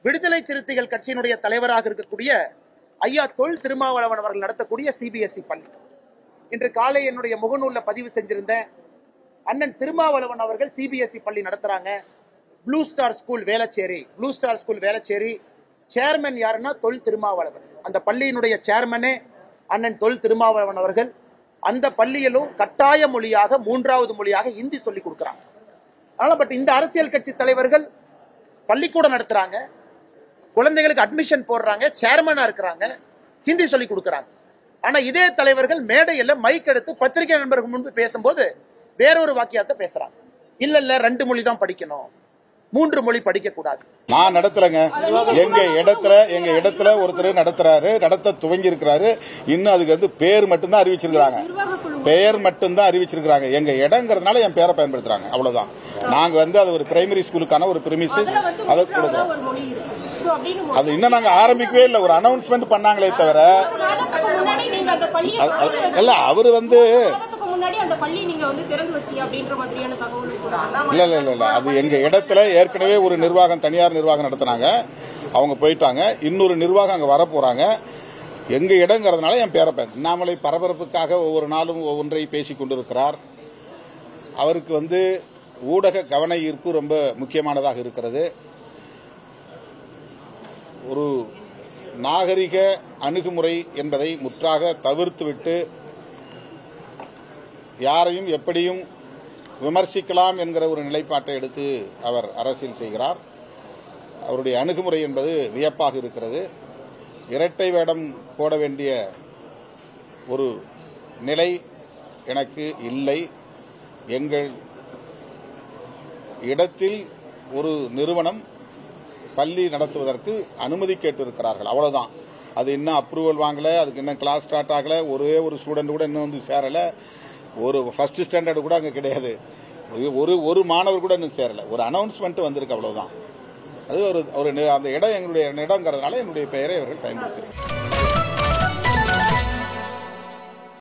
விடுதலை சிறுத்தைகள் கட்சியினுடைய தலைவராக இருக்கக்கூடிய ஐயா தொல் திருமாவளவன் அவர்கள் நடத்தக்கூடிய சிபிஎஸ்இ பள்ளி. இன்று காலை என்னுடைய முகநூல்ல பதிவு செஞ்சிருந்த அண்ணன் திருமாவளவன் அவர்கள் சிபிஎஸ்இ பள்ளி நடத்துறாங்க. Blue star school Velachery chairman யாருன்னா தொல் திருமாவளவன். அந்த பள்ளியினுடைய சேர்மனே அண்ணன் தொல் திருமாவளவன் அவர்கள். அந்த பள்ளியிலும் கட்டாய மொழியாக 3வது மொழியாக ஹிந்தி சொல்லி கொடுக்குறாங்க. அதனால பட் இந்த அரசியல் கட்சி தலைவர்கள் பள்ளிக்கூடம் நடத்துறாங்க, குழந்தைகளுக்கு அட்மிஷன் போடுறாங்க, சேர்மனா இருக்கிறாங்க, ஹிந்தி சொல்லி கொடுக்குறாங்க. ஆனா இதே தலைவர்கள் மேடையில் மைக் எடுத்து பத்திரிகை நண்பர்கள் முன்பு பேசும்போது வேறொரு வாக்கியத்தை பேசுறாங்க. இல்ல 2 மொழி தான் படிக்கணும், 3 மொழி படிக்க கூடாது. நான் நடத்துறேங்க. எங்க இடத்துல ஒருத்தர் நடத்துறாரு, நடத்த துவங்கி இருக்கிறாரு. இன்னும் அதுக்கு வந்து பேர் மட்டும்தான் அறிவிச்சிருக்காங்க. எங்க இடங்கிறதுனால என் பேரை பயன்படுத்துறாங்க, அவ்வளவுதான். நாங்க வந்து அது ஒரு பிரைமரி ஸ்கூலுக்கான ஒரு பிரிமிசஸ் அதை கொடுக்குறோம். அது இன்னும் நாங்க ஆரம்பிக்கவே இல்லை. ஒரு அனௌன்ஸ்மெண்ட் பண்ணாங்களே தவிர இல்ல அவரு வந்து இல்ல அது எங்க இடத்துல ஏற்கனவே ஒரு நிர்வாகம், தனியார் நிர்வாகம் நடத்தினாங்க. அவங்க போயிட்டாங்க. இன்னொரு நிர்வாகம் அங்க வர போறாங்க. எங்க இடங்கிறதுனால என் பேரை அண்ணாமலை பரபரப்புக்காக ஒவ்வொரு நாளும் ஒவ்வொன்றை பேசிக் கொண்டிருக்கிறார். அவருக்கு வந்து ஊடக கவன ஈர்ப்பு ரொம்ப முக்கியமானதாக இருக்கிறது. ஒரு நாகரிக அணுகுமுறை என்பதை முற்றாக தவிர்த்துவிட்டு யாரையும் எப்படியும் விமர்சிக்கலாம் என்கிற ஒரு நிலைப்பாட்டை எடுத்து அவர் அரசியல் செய்கிறார். அவருடைய அணுகுமுறை என்பது வியப்பாக இருக்கிறது. இரட்டை வேடம் போட வேண்டிய ஒரு நிலை எனக்கு இல்லை. எங்கள் இடத்தில் ஒரு நிறுவனம் பள்ளி நடத்துவதற்கு அனுமதி கேட்டிருக்கிறார்கள், அவ்வளவுதான். அது இன்னும் அப்ரூவல் வாங்கல, அதுக்கு இன்னும் கிளாஸ் ஸ்டார்ட் ஆகல, ஒரே ஒரு ஸ்டூடெண்ட் கூட இன்னும் வந்து சேரல, ஒரு ஃபர்ஸ்ட் ஸ்டாண்டர்ட் கூட அங்க கிடையாது, ஒரு மாணவர் கூட இன்னும் சேரல. ஒரு அனௌன்ஸ்மெண்ட் வந்திருக்கு, அவ்வளவுதான். அது ஒரு அந்த இடம் எங்களுடைய இடங்கிறதுனால என்னுடைய பெயரை அவர்கள் பயன்படுத்தினார்.